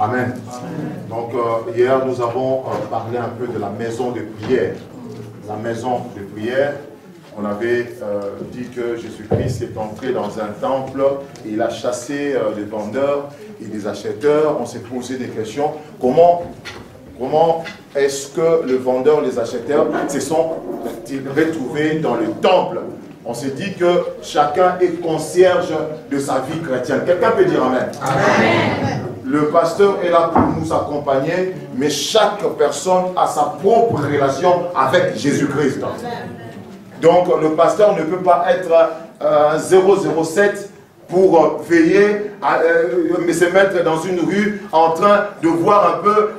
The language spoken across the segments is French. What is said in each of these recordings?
Amen. Donc hier nous avons parlé un peu de la maison de prière. La maison de prière, on avait dit que Jésus-Christ est entré dans un temple, et il a chassé les vendeurs et les acheteurs. On s'est posé des questions. Comment est-ce que le vendeur et les acheteurs se sont retrouvés dans le temple? On s'est dit que chacun est concierge de sa vie chrétienne. Quelqu'un peut dire Amen. Amen. Le pasteur est là pour nous accompagner, mais chaque personne a sa propre relation avec Jésus-Christ. Donc le pasteur ne peut pas être 007 pour veiller, mais se mettre dans une rue en train de voir un peu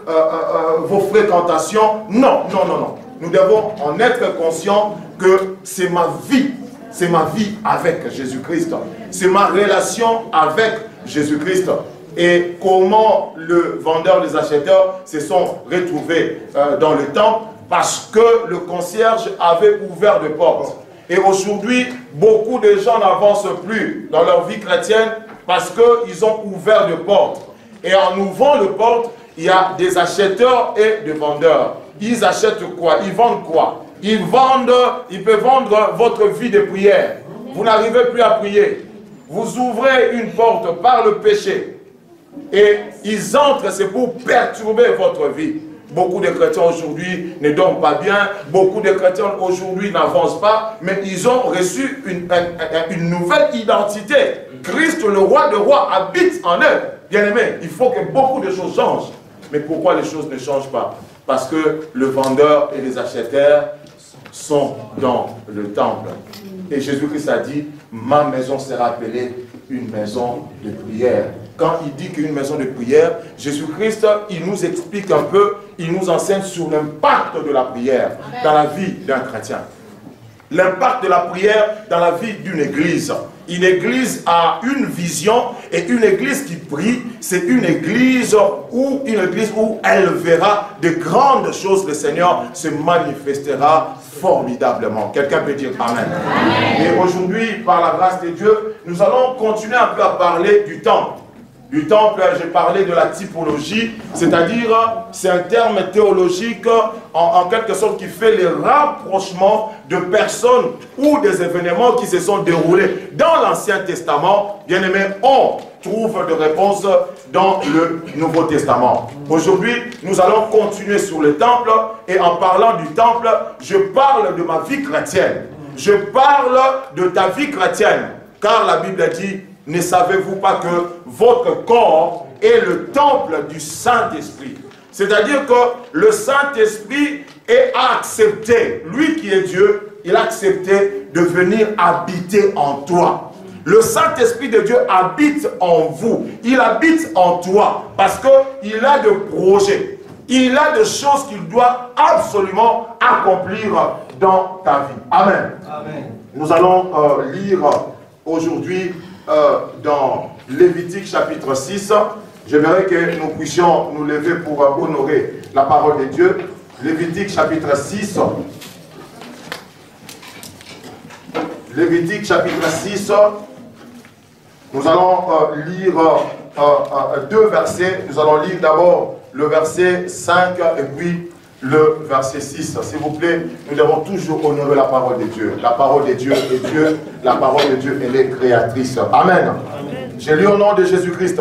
vos fréquentations. Non, non, non, non. Nous devons en être conscients que c'est ma vie. C'est ma vie avec Jésus-Christ. C'est ma relation avec Jésus-Christ. Et comment le vendeur, les acheteurs se sont retrouvés dans le temple? Parce que le concierge avait ouvert des portes. Et aujourd'hui, beaucoup de gens n'avancent plus dans leur vie chrétienne parce qu'ils ont ouvert des portes. Et en ouvrant les portes, il y a des acheteurs et des vendeurs. Ils achètent quoi? Ils vendent quoi? Ils peuvent vendre votre vie de prière. Vous n'arrivez plus à prier. Vous ouvrez une porte par le péché. Et ils entrent, c'est pour perturber votre vie. Beaucoup de chrétiens aujourd'hui ne dorment pas bien. Beaucoup de chrétiens aujourd'hui n'avancent pas. Mais ils ont reçu une nouvelle identité. Christ, le roi des rois, habite en eux. Bien aimé, il faut que beaucoup de choses changent. Mais pourquoi les choses ne changent pas? Parce que le vendeur et les acheteurs sont dans le temple. Et Jésus-Christ a dit, ma maison sera appelée une maison de prière. Quand il dit qu'une maison de prière, Jésus-Christ, il nous explique un peu, il nous enseigne sur l'impact de la prière dans la vie d'un chrétien. L'impact de la prière dans la vie d'une église. Une église a une vision, et une église qui prie, c'est une église où elle verra de grandes choses. Le Seigneur se manifestera formidablement. Quelqu'un peut dire Amen. Amen. Et aujourd'hui, par la grâce de Dieu, nous allons continuer un peu à parler du temple. Du temple, j'ai parlé de la typologie, c'est-à-dire, c'est un terme théologique en quelque sorte qui fait le rapprochement de personnes ou des événements qui se sont déroulés dans l'Ancien Testament. Bien aimé, on trouve des réponses dans le Nouveau Testament. Aujourd'hui, nous allons continuer sur le temple, et en parlant du temple, je parle de ma vie chrétienne. Je parle de ta vie chrétienne, car la Bible dit, ne savez-vous pas que votre corps est le temple du Saint-Esprit? C'est-à-dire que le Saint-Esprit a accepté, lui qui est Dieu, il a accepté de venir habiter en toi. Le Saint-Esprit de Dieu habite en vous, il habite en toi, parce qu'il a des projets, il a des choses qu'il doit absolument accomplir dans ta vie. Amen. Amen. Nous allons lire aujourd'hui dans Lévitique chapitre 6, j'aimerais que nous puissions nous lever pour honorer la parole de Dieu. Lévitique chapitre 6. Lévitique chapitre 6. Nous allons lire deux versets. Nous allons lire d'abord le verset 5 et puis le verset 6. S'il vous plaît, nous devons toujours honorer la parole de Dieu. La parole de Dieu est Dieu. La parole de Dieu, elle est créatrice. Amen. Amen. J'ai lu au nom de Jésus-Christ.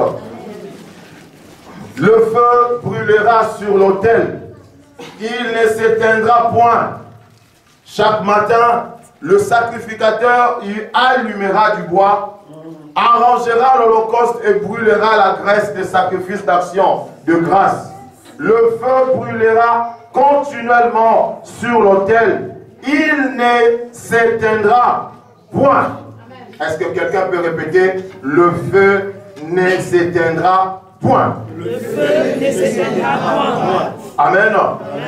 Le feu brûlera sur l'autel. Il ne s'éteindra point. Chaque matin, le sacrificateur y allumera du bois, arrangera l'holocauste et brûlera la graisse des sacrifices d'action de grâce. Le feu brûlera continuellement sur l'autel. Il ne s'éteindra point. Est-ce que quelqu'un peut répéter? Le feu ne s'éteindra point. Le feu ne s'éteindra point. Amen.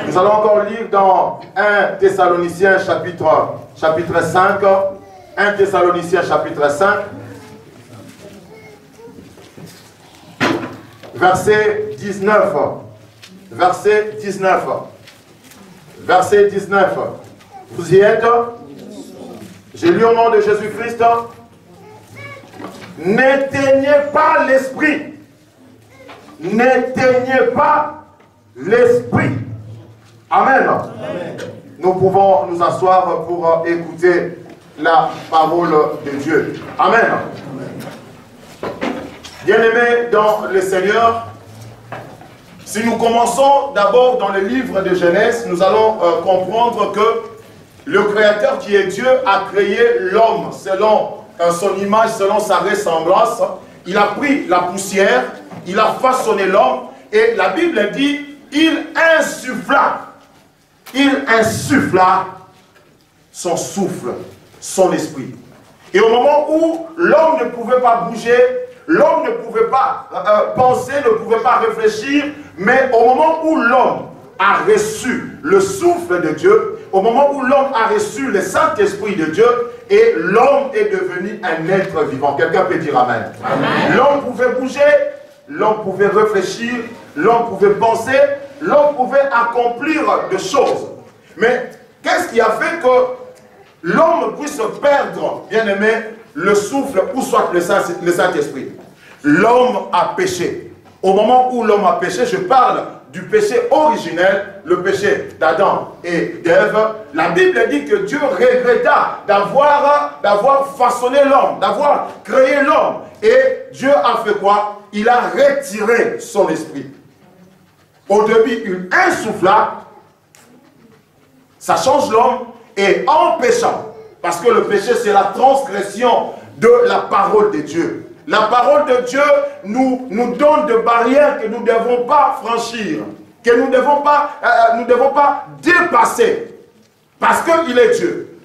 Nous allons encore lire dans 1 Thessaloniciens chapitre 5. 1 Thessaloniciens chapitre 5. Verset 19. Verset 19. Verset 19. Vous y êtes? J'ai lu au nom de Jésus-Christ. N'éteignez pas l'esprit. n'éteignez pas l'esprit. Amen. Amen. Nous pouvons nous asseoir pour écouter la parole de Dieu. Amen. Bien-aimés dans le Seigneur, si nous commençons d'abord dans le livre de Genèse, nous allons comprendre que le Créateur qui est Dieu a créé l'homme selon son image, selon sa ressemblance. Il a pris la poussière, il a façonné l'homme et la Bible dit, il insuffla son souffle, son esprit. Et au moment où l'homme ne pouvait pas bouger, l'homme ne pouvait pas penser, ne pouvait pas réfléchir, mais au moment où l'homme a reçu le souffle de Dieu, au moment où l'homme a reçu le Saint-Esprit de Dieu, et l'homme est devenu un être vivant. Quelqu'un peut dire Amen. Amen. L'homme pouvait bouger, l'homme pouvait réfléchir, l'homme pouvait penser, l'homme pouvait accomplir des choses. Mais qu'est-ce qui a fait que l'homme puisse perdre, bien aimé, le souffle ou soit le Saint-Esprit? L'homme a péché. Au moment où l'homme a péché, je parle du péché originel, le péché d'Adam et d'Ève. La Bible dit que Dieu regretta d'avoir façonné l'homme, d'avoir créé l'homme. Et Dieu a fait quoi? Il a retiré son esprit. Au début, il insuffla, ça change l'homme, et en péchant, parce que le péché c'est la transgression de la parole de Dieu. La parole de Dieu nous donne des barrières que nous ne devons pas franchir, que nous ne devons pas dépasser, parce qu'il est Dieu.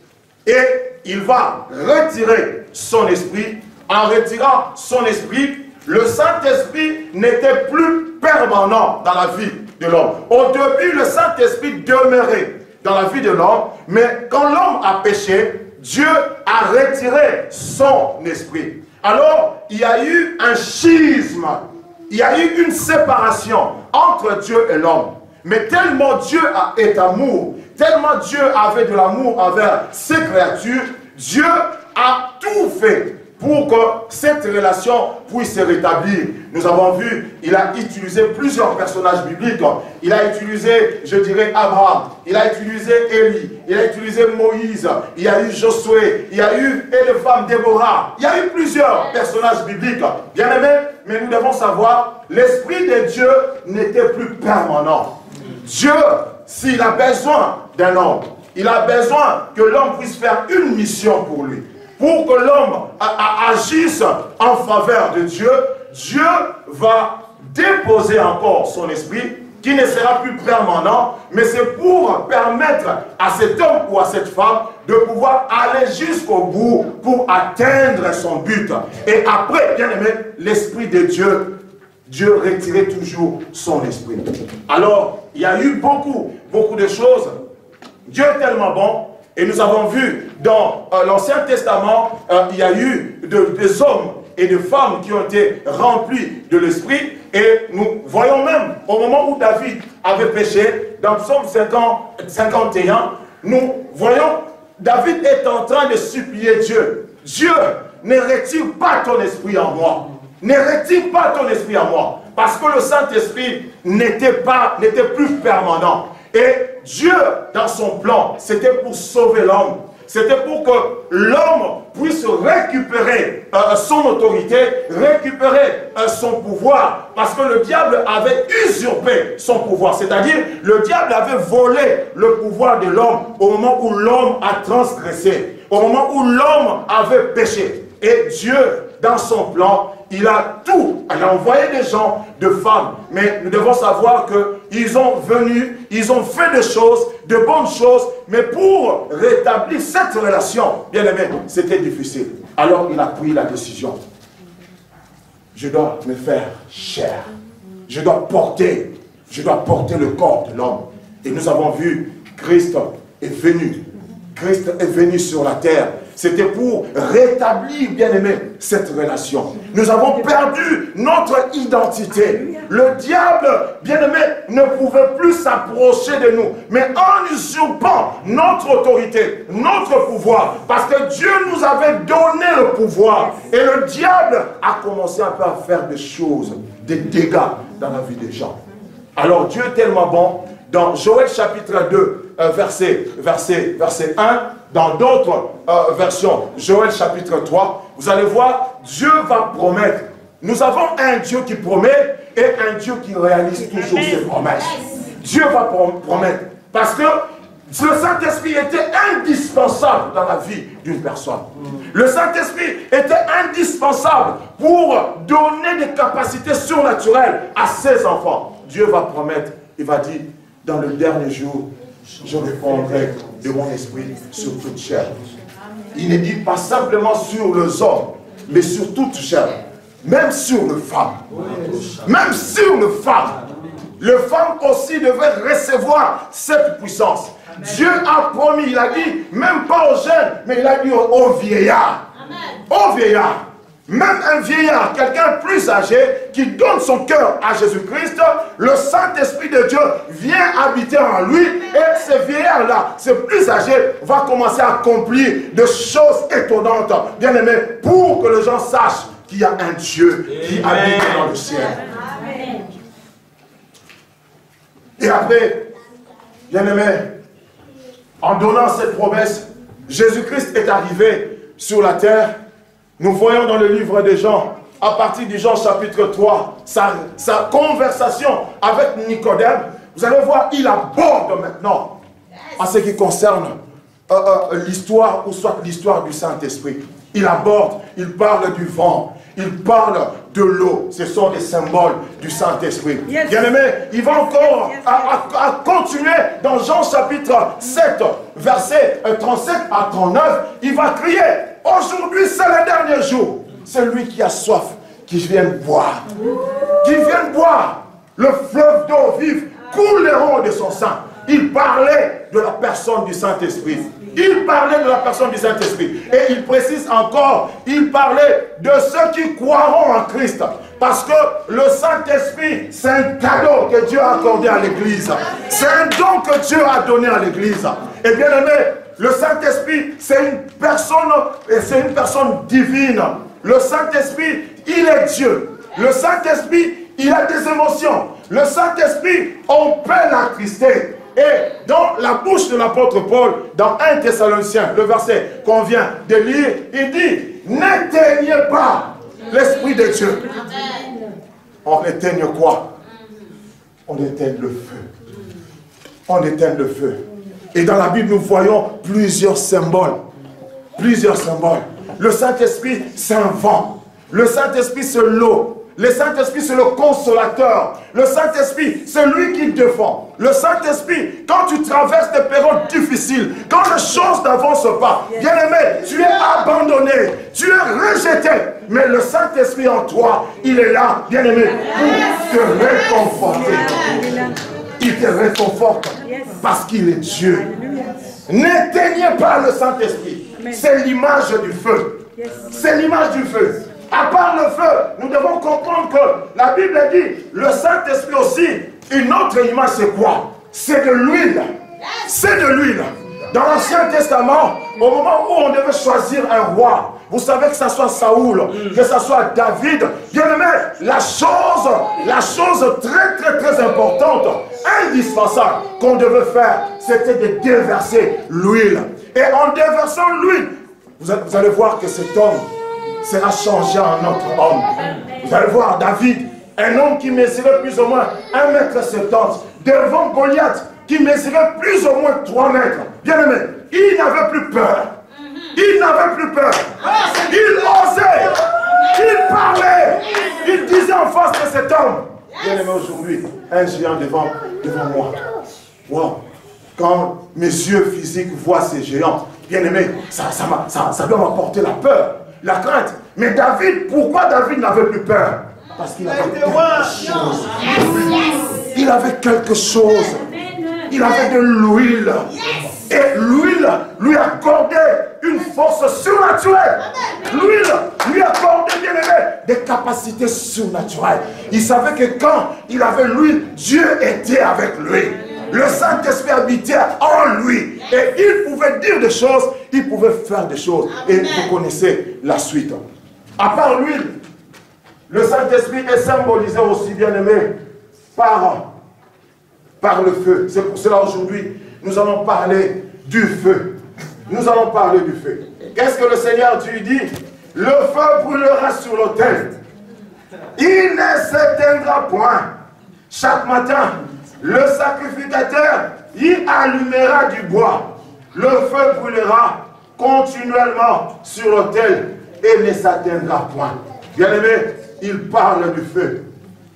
Et il va retirer son esprit. En retirant son esprit, le Saint-Esprit n'était plus permanent dans la vie de l'homme. Au début, le Saint-Esprit demeurait dans la vie de l'homme, mais quand l'homme a péché, Dieu a retiré son esprit. Alors, il y a eu un schisme, il y a eu une séparation entre Dieu et l'homme. Mais tellement Dieu est amour, tellement Dieu avait de l'amour envers ses créatures, Dieu a tout fait pour que cette relation puisse se rétablir. Nous avons vu, il a utilisé plusieurs personnages bibliques. Il a utilisé, je dirais, Abraham. Il a utilisé Élie. Il a utilisé Moïse. Il y a eu Josué. Il y a eu et les femmes Déborah. Il y a eu plusieurs personnages bibliques. Bien aimés, mais nous devons savoir, l'Esprit de Dieu n'était plus permanent. Dieu, s'il a besoin d'un homme, il a besoin que l'homme puisse faire une mission pour lui. Pour que l'homme agisse en faveur de Dieu, Dieu va déposer encore son esprit, qui ne sera plus permanent, mais c'est pour permettre à cet homme ou à cette femme de pouvoir aller jusqu'au bout pour atteindre son but. Et après, bien aimé, l'esprit de Dieu, Dieu retirait toujours son esprit. Alors, il y a eu beaucoup de choses. Dieu est tellement bon. Et nous avons vu dans l'Ancien Testament, il y a eu des hommes et des femmes qui ont été remplis de l'Esprit. Et nous voyons même, au moment où David avait péché, dans Psaume 51, nous voyons, David est en train de supplier Dieu. Dieu, ne retire pas ton esprit en moi. Ne retire pas ton esprit en moi. Parce que le Saint-Esprit n'était plus permanent. Et Dieu, dans son plan, c'était pour sauver l'homme. C'était pour que l'homme puisse récupérer son autorité, récupérer son pouvoir. Parce que le diable avait usurpé son pouvoir. C'est-à-dire, le diable avait volé le pouvoir de l'homme au moment où l'homme a transgressé. Au moment où l'homme avait péché. Et Dieu, dans son plan, il a tout. Il a envoyé des gens, de femmes. Mais nous devons savoir qu'ils ont venu, ils ont fait des choses, de bonnes choses. Mais pour rétablir cette relation, bien aimé, c'était difficile. Alors il a pris la décision. Je dois me faire chair. Je dois porter le corps de l'homme. Et nous avons vu, Christ est venu. Christ est venu sur la terre. C'était pour rétablir, bien aimé, cette relation. Nous avons perdu notre identité. Le diable, bien aimé, ne pouvait plus s'approcher de nous. Mais en usurpant notre autorité, notre pouvoir, parce que Dieu nous avait donné le pouvoir. Et le diable a commencé un peu à faire des choses des dégâts dans la vie des gens. Alors Dieu est tellement bon. Dans Joël chapitre 2, verset 1, dans d'autres versions, Joël chapitre 3, vous allez voir, Dieu va promettre. Nous avons un Dieu qui promet et un Dieu qui réalise toujours ses promesses. Dieu va promettre. Parce que le Saint-Esprit était indispensable dans la vie d'une personne. Le Saint-Esprit était indispensable pour donner des capacités surnaturelles à ses enfants. Dieu va promettre, il va dire, dans le dernier jour, je répondrai de mon esprit sur toute chair. Il ne dit pas simplement sur les hommes, mais sur toute chair. Même sur les femmes. Même sur les femmes. Les femmes aussi devaient recevoir cette puissance. Dieu a promis, il a dit, même pas aux jeunes, mais il a dit aux vieillards. Aux vieillards. Même un vieillard, quelqu'un plus âgé, qui donne son cœur à Jésus-Christ, le Saint-Esprit de Dieu vient habiter en lui, et ce vieillard-là, ce plus âgé, va commencer à accomplir des choses étonnantes, bien aimé, pour que les gens sachent qu'il y a un Dieu qui habite dans le ciel. Et après, bien aimé, en donnant cette promesse, Jésus-Christ est arrivé sur la terre. Nous voyons dans le livre de Jean, à partir du Jean chapitre 3, sa conversation avec Nicodème. Vous allez voir, il aborde maintenant en ce qui concerne l'histoire, ou soit l'histoire du Saint-Esprit. Il aborde, il parle du vent, il parle de l'eau. Ce sont des symboles du Saint-Esprit. Bien aimé, il va encore à continuer dans Jean chapitre 7, verset 37 à 39. Il va crier, aujourd'hui c'est le dernier jour. Celui qui a soif, qui vienne boire. Qui vienne boire. Le fleuve d'eau vive couleront de son sang. Il parlait de la personne du Saint-Esprit. Il parlait de la personne du Saint-Esprit. Et il précise encore, il parlait de ceux qui croiront en Christ. Parce que le Saint-Esprit, c'est un cadeau que Dieu a accordé à l'Église. C'est un don que Dieu a donné à l'Église. Et bien aimé, le Saint-Esprit, c'est une personne divine. Le Saint-Esprit, il est Dieu. Le Saint-Esprit, il a des émotions. Le Saint-Esprit, on peut l'attrister. Et dans la bouche de l'apôtre Paul, dans 1 Thessaloniciens, le verset qu'on vient de lire, il dit, n'éteignez pas l'Esprit de Dieu. On éteigne quoi? On éteigne le feu. On éteigne le feu. Et dans la Bible, nous voyons plusieurs symboles. Plusieurs symboles. Le Saint-Esprit, c'est un vent. Le Saint-Esprit, c'est l'eau. Le Saint-Esprit, c'est le consolateur. Le Saint-Esprit, c'est lui qui te défend. Le Saint-Esprit, quand tu traverses des périodes difficiles, quand les choses n'avancent pas, bien aimé, tu es abandonné, tu es rejeté. Mais le Saint-Esprit en toi, il est là, bien aimé, pour te réconforter. Il te réconforte parce qu'il est Dieu. N'éteignez pas le Saint-Esprit. C'est l'image du feu. C'est l'image du feu. À part le feu, nous devons comprendre que la Bible dit, le Saint-Esprit aussi, une autre image, c'est quoi? C'est de l'huile. C'est de l'huile. Dans l'Ancien Testament, au moment où on devait choisir un roi, vous savez que ce soit Saoul, que ce soit David, bien aimé, la chose très importante, indispensable qu'on devait faire, c'était de déverser l'huile. Et en déversant l'huile, vous allez voir que cet homme sera changé en autre homme. Vous allez voir David, un homme qui mesurait plus ou moins 1,70 m, devant Goliath, qui mesurait plus ou moins 3 mètres. Bien aimé, il n'avait plus peur. Il n'avait plus peur. Il osait. Il parlait. Il disait en face de cet homme. Bien aimé, aujourd'hui, un géant devant moi. Wow. Quand mes yeux physiques voient ces géants, bien aimé, ça doit m'apporter la peur, la crainte. Mais David, pourquoi David n'avait plus peur? Parce qu'il avait quelque chose. Il avait quelque chose. Il avait de l'huile. Et l'huile lui accordait une force surnaturelle. L'huile lui accordait, bien aimé, des capacités surnaturelles. Il savait que quand il avait l'huile, Dieu était avec lui. Le Saint-Esprit habitait en lui. Et il pouvait dire des choses, il pouvait faire des choses. Et vous connaissez la suite. À part l'huile, Le Saint-Esprit est symbolisé aussi, bien aimé, par le feu. C'est pour cela aujourd'hui, nous allons parler du feu. Nous allons parler du feu. Qu'est-ce que le Seigneur Dieu dit? Le feu brûlera sur l'autel. Il ne s'éteindra point. Chaque matin, le sacrificateur y allumera du bois. Le feu brûlera continuellement sur l'autel et ne s'éteindra point. Bien-aimé, il parle du feu.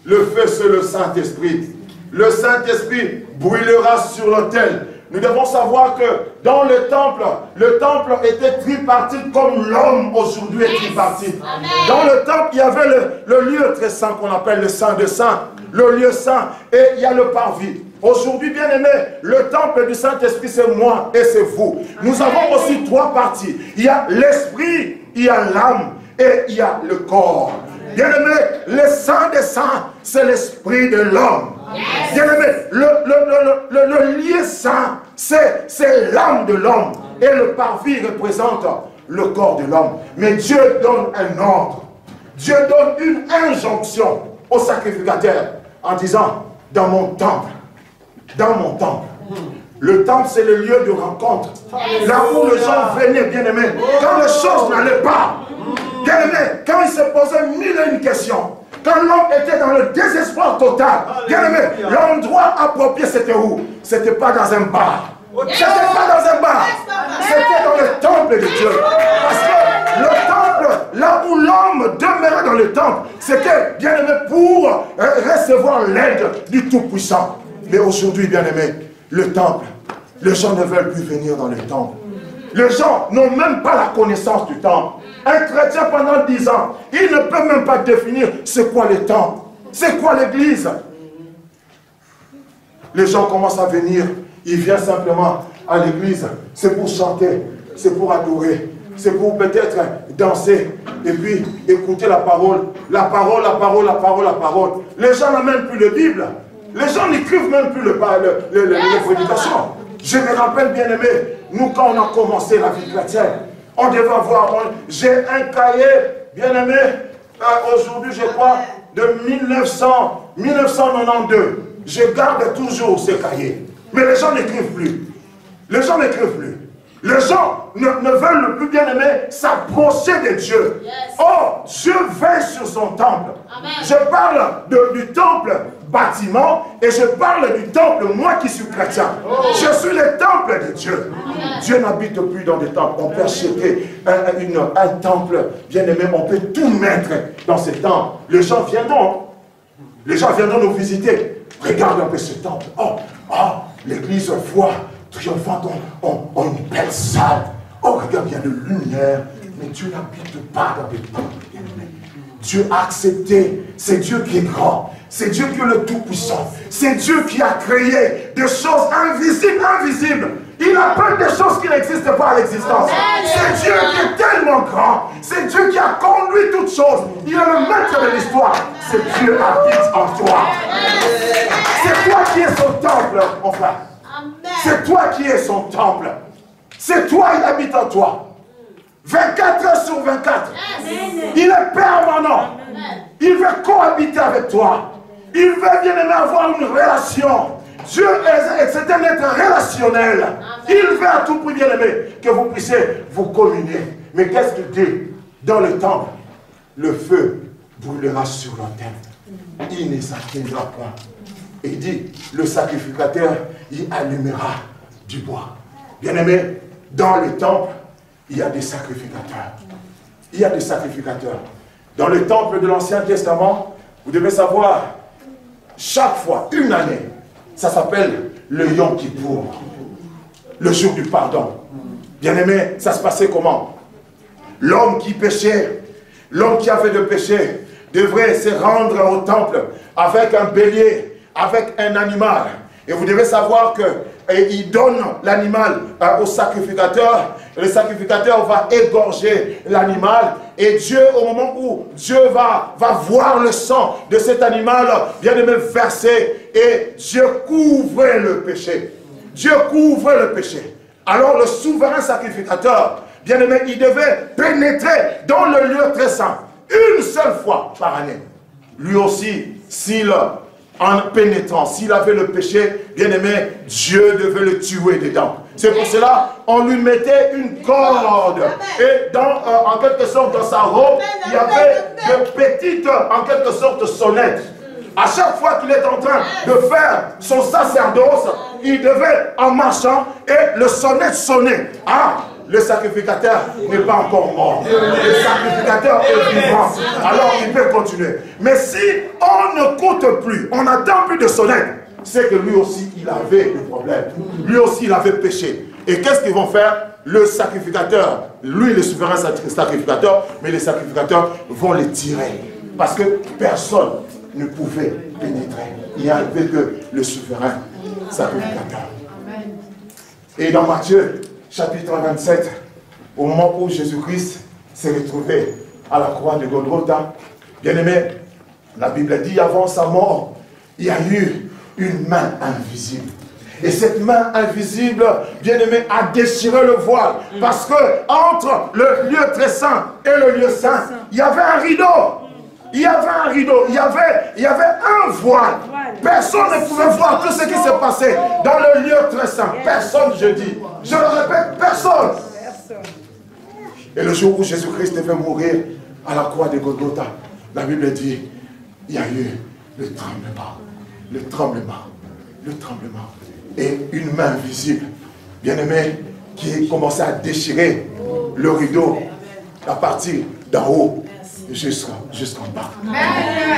Le feu, c'est le Saint-Esprit. Le Saint-Esprit brûlera sur l'autel. Nous devons savoir que dans le temple était tripartite comme l'homme aujourd'hui est tripartite. Dans le temple, il y avait le lieu très saint qu'on appelle le Saint des Saints, le lieu saint, et il y a le parvis. Aujourd'hui, bien aimé, le temple du Saint-Esprit, c'est moi et c'est vous. Nous avons aussi trois parties. Il y a l'esprit, il y a l'âme et il y a le corps. Bien aimé, le Saint des Saints, c'est l'esprit de l'homme. Bien aimé, le lieu saint, c'est l'âme de l'homme. Et le parvis représente le corps de l'homme. Mais Dieu donne un ordre. Dieu donne une injonction au sacrificateur en disant, dans mon temple, le temple c'est le lieu de rencontre. Là où les gens venaient, bien aimé, quand les choses n'allaient pas, bien aimé, quand il se posait mille et une questions, quand l'homme était dans le désespoir total, bien aimé, l'endroit approprié c'était où? C'était pas dans un bar. C'était pas dans un bar. C'était dans le temple de Dieu. Parce que le temple, là où l'homme demeurait dans le temple, c'était, bien aimé, pour recevoir l'aide du Tout-Puissant. Mais aujourd'hui, bien aimé, le temple, les gens ne veulent plus venir dans le temple. Les gens n'ont même pas la connaissance du temple. Un chrétien pendant 10 ans, il ne peut même pas définir c'est quoi le temple, c'est quoi l'église. Les gens commencent à venir, ils viennent simplement à l'église, c'est pour chanter, c'est pour adorer, c'est pour peut-être danser, et puis écouter la parole. La parole. Les gens n'ont même plus de Bible. Les gens n'écrivent même plus les prédications. Je me rappelle, bien aimé, nous quand on a commencé la vie chrétienne, on devait avoir, j'ai un cahier, bien aimé, aujourd'hui je crois, de 1992. Je garde toujours ces cahiers. Mais les gens n'écrivent plus. Les gens n'écrivent plus. Les gens ne veulent plus, bien aimé, s'approcher de Dieu. Oh, Dieu veille sur son temple. Amen. Je parle du temple bâtiment et je parle du temple, moi qui suis chrétien. Je suis le temple de Dieu. Amen. Dieu n'habite plus dans des temples. On peut acheter un temple, bien aimé, on peut tout mettre dans ce temple. Les gens viendront. Les gens viendront nous visiter. Regarde un peu ce temple. Oh, l'église voit triomphante, on une belle salle. Oh, regarde, il y a de lumière. Mais Dieu n'habite pas dans des temples, bien aimé. Dieu a accepté. C'est Dieu qui est grand. C'est Dieu qui est le Tout-Puissant. C'est Dieu qui a créé des choses invisibles. Il a plein de choses qui n'existent pas à l'existence. C'est Dieu qui est tellement grand. C'est Dieu qui a conduit toutes choses. Il est le maître de l'histoire. C'est Dieu qui habite en toi. C'est toi qui es son temple, mon frère. C'est toi qui es son temple. C'est toi, il habite en toi. 24 heures sur 24. Il est permanent. Il veut cohabiter avec toi. Il veut bien aimer avoir une relation. Dieu c'est un être relationnel. Il veut à tout prix, bien aimé, que vous puissiez vous communier. Mais qu'est-ce qu'il dit? Dans le temple, le feu brûlera sur l'autel. Il ne s'atteindra point. Il dit, le sacrificateur, il allumera du bois. Bien aimé, dans le temple, il y a des sacrificateurs. Il y a des sacrificateurs. Dans le temple de l'Ancien Testament, vous devez savoir, chaque fois, une année, ça s'appelle le Yom Kippour, le jour du pardon. Bien aimé, ça se passait comment? L'homme qui péchait, l'homme qui avait de péché, devrait se rendre au temple avec un bélier, avec un animal. Et vous devez savoir qu'il donne l'animal au sacrificateur. Le sacrificateur va égorger l'animal. Et Dieu, au moment où Dieu va voir le sang de cet animal, bien aimé, verser. Et Dieu couvre le péché. Dieu couvre le péché. Alors le souverain sacrificateur, bien aimé, il devait pénétrer dans le lieu très saint. une seule fois par année. Lui aussi, s'il, en pénétrant, s'il avait le péché, bien aimé, Dieu devait le tuer dedans. C'est pour cela on lui mettait une corde. Et en quelque sorte, dans sa robe, il y avait de petites, en quelque sorte, sonnettes. À chaque fois qu'il est en train de faire son sacerdoce, il devait, en marchant, et le sonnette sonnait. Ah, le sacrificateur n'est pas encore mort. Le sacrificateur est vivant. Alors il peut continuer. Mais si on ne compte plus, on n'attend plus de sonnette, c'est que lui aussi, il avait des problèmes. Lui aussi, il avait péché. Et qu'est-ce qu'ils vont faire? Le sacrificateur, lui, le souverain sacrificateur, mais les sacrificateurs vont les tirer. Parce que personne ne pouvait pénétrer. Il n'y avait que le souverain sacrificateur. Et dans Matthieu, chapitre 27, au moment où Jésus-Christ s'est retrouvé à la croix de Golgotha, bien aimé, la Bible dit avant sa mort, il y a eu une main invisible. Et cette main invisible, bien aimé, a déchiré le voile. Parce que entre le lieu très saint et le lieu saint, il y avait un rideau. Il y avait un rideau, il y avait un voile. Personne ne pouvait voir tout ce qui s'est passé dans le lieu très saint. Personne, je dis. Je le répète, personne. Et le jour où Jésus-Christ devait mourir à la croix de Golgotha, la Bible dit, il y a eu le tremblement, le tremblement, le tremblement. Et une main visible, bien aimée, qui commençait à déchirer le rideau à partir d'en haut jusqu'en bas.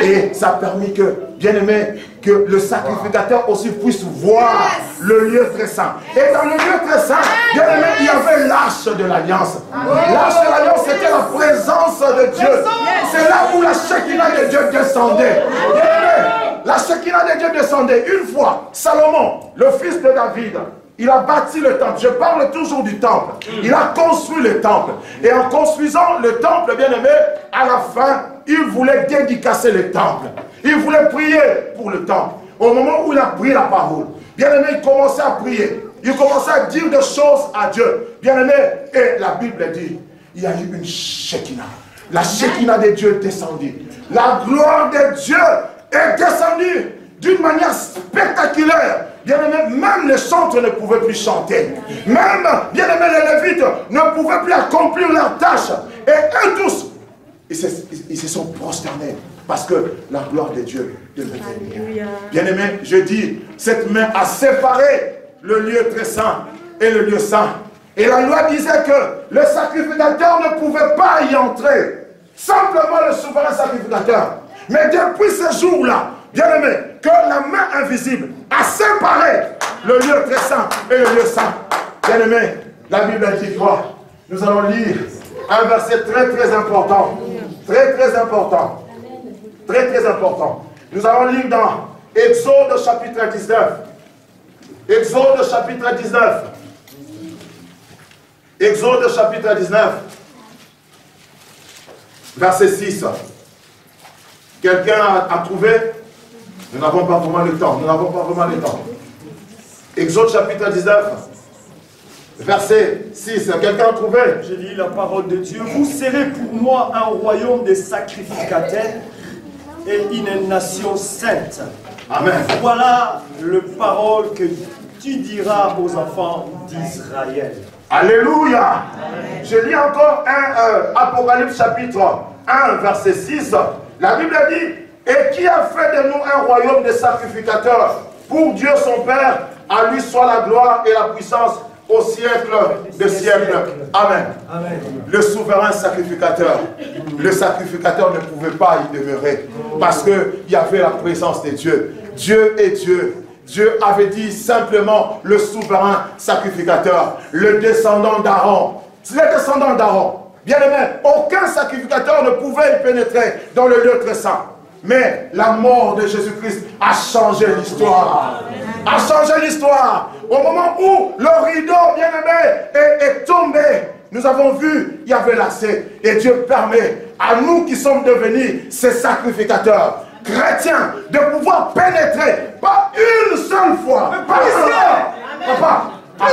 Et ça a permis que, bien aimé, que le sacrificateur aussi puisse voir le lieu très saint. Et dans le lieu très saint, bien aimé, il y avait l'arche de l'alliance. L'arche de l'alliance, c'était la présence de Dieu. C'est là où la Shekinah de Dieu descendait. Bien aimé, la Shekinah de Dieu descendait. Une fois, Salomon, le fils de David, il a bâti le temple. Je parle toujours du temple. Il a construit le temple. Et en construisant le temple, bien aimé, à la fin, il voulait dédicacer le temple. Il voulait prier pour le temple. Au moment où il a pris la parole, bien aimé, il commençait à prier. Il commençait à dire des choses à Dieu. Bien aimé, et la Bible dit, il y a eu une Shekinah. La Shekinah de Dieu est descendue. La gloire de Dieu est descendue d'une manière spectaculaire. Bien aimé, même les chantres ne pouvaient plus chanter. Même, bien aimé, les Lévites ne pouvaient plus accomplir leurs tâches. Et eux tous, ils se sont prosternés. Parce que la gloire de Dieu devait venir. Bien aimé, je dis, cette main a séparé le lieu très saint et le lieu saint. Et la loi disait que le sacrificateur ne pouvait pas y entrer. Simplement le souverain sacrificateur. Mais depuis ce jour-là, bien aimé, que la main invisible a séparé le lieu très saint et le lieu saint. Bien aimé, la Bible dit quoi? Nous allons lire un verset très très important. Très très important. Très très important. Nous allons lire dans Exode chapitre 19. Exode chapitre 19. Exode chapitre 19. Verset 6. Quelqu'un a trouvé? Nous n'avons pas vraiment le temps. Nous n'avons pas vraiment le temps. Exode chapitre 19. Verset 6. Quelqu'un a trouvé? Je lis la parole de Dieu. Vous serez pour moi un royaume de sacrificateurs et une nation sainte. Amen. Voilà le parole que tu diras aux enfants d'Israël. Alléluia. Je lis encore un Apocalypse chapitre 1 verset 6. La Bible dit, et qui a fait de nous un royaume de sacrificateurs pour Dieu son Père, à lui soit la gloire et la puissance au siècle des siècles. Amen. Amen. Le souverain sacrificateur, le sacrificateur ne pouvait pas y demeurer parce qu'il y avait la présence de Dieu. Dieu est Dieu. Dieu avait dit simplement le souverain sacrificateur, le descendant d'Aaron. Le descendant d'Aaron. Bien aimé, aucun sacrificateur ne pouvait y pénétrer dans le lieu très saint. Mais la mort de Jésus-Christ a changé l'histoire. A changé l'histoire. Au moment où le rideau, bien aimé, est tombé, nous avons vu, il y avait l'accès. Et Dieu permet à nous qui sommes devenus ces sacrificateurs chrétiens de pouvoir pénétrer, pas une seule fois, pas à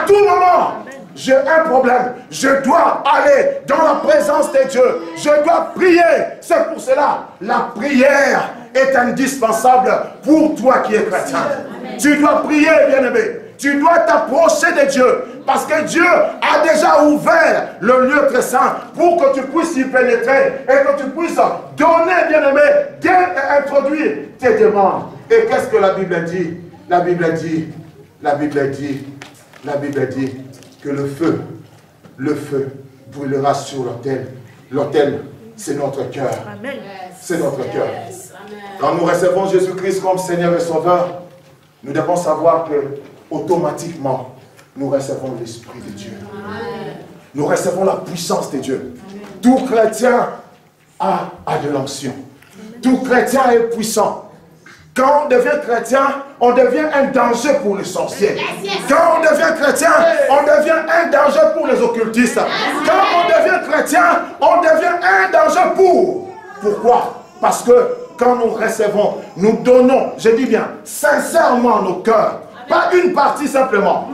tout moment, j'ai un problème, je dois aller dans la présence de Dieu, je dois prier. C'est pour cela, la prière est indispensable pour toi qui es chrétien. Tu dois prier, bien-aimé. Tu dois t'approcher de Dieu, parce que Dieu a déjà ouvert le lieu très saint pour que tu puisses y pénétrer et que tu puisses donner, bien-aimé, introduire tes demandes. Et qu'est-ce que la Bible dit? La Bible dit que le feu brûlera sur l'autel. L'autel, c'est notre cœur. C'est notre cœur. Quand nous recevons Jésus-Christ comme Seigneur et Sauveur, nous devons savoir que automatiquement, nous recevons l'Esprit de Dieu. Nous recevons la puissance de Dieu. Tout chrétien a de l'onction. Tout chrétien est puissant. Quand on devient chrétien, on devient un danger pour les sorciers. Quand on devient chrétien, on devient un danger pour les occultistes. Quand on devient chrétien, on devient un danger pour. Pourquoi? Parce que quand nous recevons, nous donnons, je dis bien, sincèrement nos cœurs. Pas une partie simplement.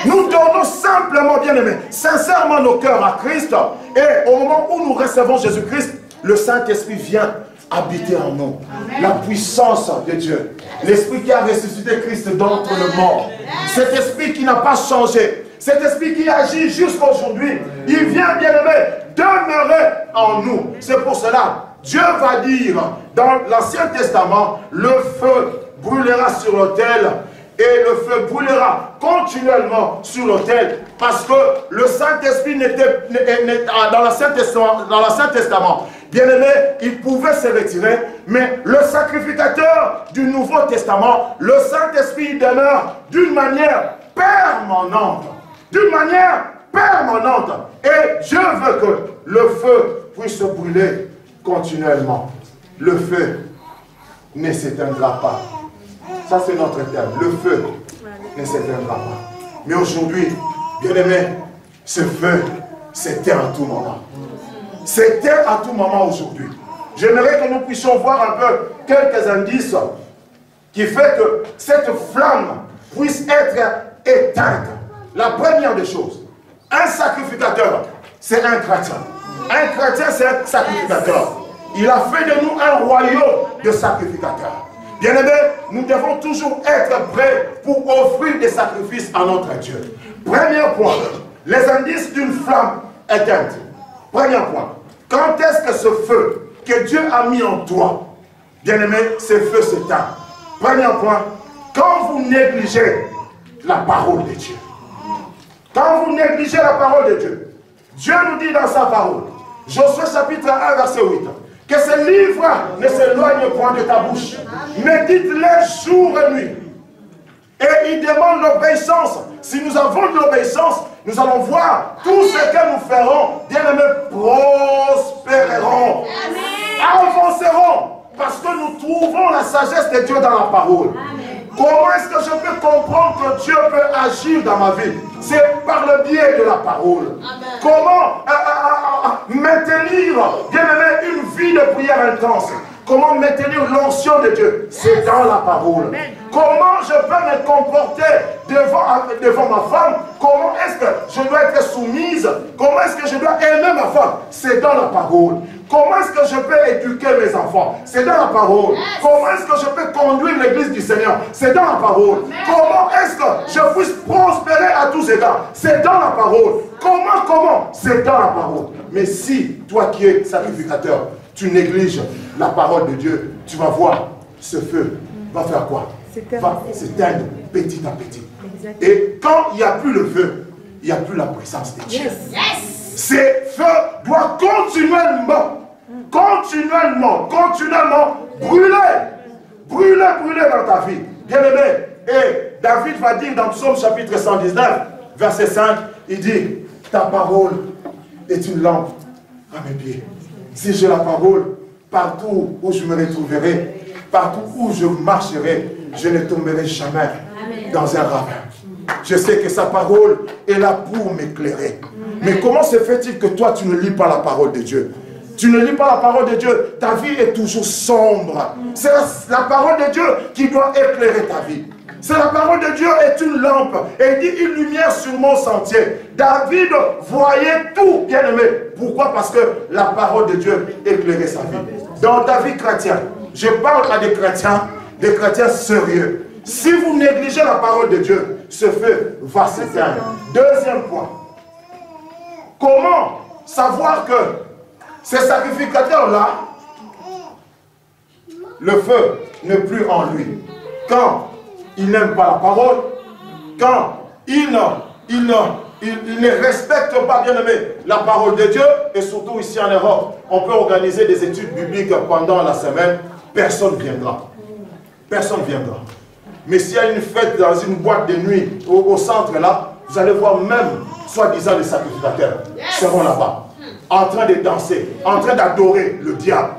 Nous donnons simplement, bien aimé, sincèrement nos cœurs à Christ. Et au moment où nous recevons Jésus-Christ, le Saint-Esprit vient habiter en nous. La puissance de Dieu. L'Esprit qui a ressuscité Christ d'entre le mort. Cet Esprit qui n'a pas changé. Cet Esprit qui agit jusqu'à aujourd'hui. Il vient, bien aimé, demeurer en nous. C'est pour cela, Dieu va dire dans l'Ancien Testament, le feu brûlera sur l'autel. Et le feu brûlera continuellement sur l'autel, parce que le Saint-Esprit dans l'Ancien Testament, bien aimé, il pouvait se retirer, mais le sacrificateur du Nouveau Testament, le Saint-Esprit demeure d'une manière permanente. D'une manière permanente. Et Dieu veut que le feu puisse brûler continuellement. Le feu ne s'éteindra pas. Ça, c'est notre terme. Le feu ne s'éteindra pas. Mais aujourd'hui, bien aimé, ce feu s'éteint à tout moment. S'éteint à tout moment aujourd'hui. J'aimerais que nous puissions voir un peu quelques indices qui fait que cette flamme puisse être éteinte. La première des choses, un sacrificateur, c'est un chrétien. Un chrétien, c'est un sacrificateur. Il a fait de nous un royaume de sacrificateurs. Bien-aimés, nous devons toujours être prêts pour offrir des sacrifices à notre Dieu. Premier point, les indices d'une flamme éteinte. Premier point, quand est-ce que ce feu que Dieu a mis en toi, bien-aimé, ce feu s'éteint? Premier point, quand vous négligez la parole de Dieu. Quand vous négligez la parole de Dieu, Dieu nous dit dans sa parole, Josué chapitre 1, verset 8, que ce livre ne s'éloigne point de ta bouche. Médite-les jour et nuit. Et il demande l'obéissance. Si nous avons de l'obéissance, nous allons voir tout ce que nous ferons, bien-aimés, prospéreront. Avanceront. Parce que nous trouvons la sagesse de Dieu dans la parole. Comment est-ce que je peux comprendre que Dieu peut agir dans ma vie? C'est par le biais de la parole. Amen. Comment maintenir, bien aimé, une vie de prière intense? Comment maintenir l'onction de Dieu? C'est dans la parole. Amen. Comment je peux me comporter devant ma femme? Comment est-ce que je dois être soumise? Comment est-ce que je dois aimer ma femme? C'est dans la parole. Comment est-ce que je peux éduquer mes enfants? C'est dans la parole. Comment est-ce que je peux conduire l'église du Seigneur? C'est dans la parole. Comment est-ce que je puisse prospérer à tous égards? C'est dans la parole. Comment? C'est dans la parole. Mais si, toi qui es sacrificateur, tu négliges la parole de Dieu, tu vas voir, ce feu va faire quoi? Va s'éteindre petit à petit. Et quand il n'y a plus le feu, il n'y a plus la présence de Dieu. Ces feux doivent continuellement brûler dans ta vie. Bien aimé, et David va dire dans Psaume chapitre 119, verset 5, il dit, ta parole est une lampe à mes pieds. Si j'ai la parole, partout où je me retrouverai, partout où je marcherai, je ne tomberai jamais dans un ravin. Je sais que sa parole est là pour m'éclairer. Mais comment se fait-il que toi, tu ne lis pas la parole de Dieu? Tu ne lis pas la parole de Dieu, ta vie est toujours sombre. C'est la parole de Dieu qui doit éclairer ta vie. C'est la parole de Dieu est une lampe. Et il dit une lumière sur mon sentier. David voyait tout, bien aimé. Pourquoi? Parce que la parole de Dieu éclairait sa vie. Dans ta vie chrétienne, je parle à des chrétiens sérieux. Si vous négligez la parole de Dieu, ce feu va s'éteindre. Deuxième point. Comment savoir que ces sacrificateurs-là, le feu n'est plus en lui? Quand il n'aime pas la parole, quand il ne respecte pas, bien aimé, la parole de Dieu, et surtout ici en Europe, on peut organiser des études bibliques pendant la semaine, personne ne viendra. Personne ne viendra. Mais s'il y a une fête dans une boîte de nuit au centre là, vous allez voir même, soi-disant, les sacrificateurs seront là-bas, en train de danser, en train d'adorer le diable.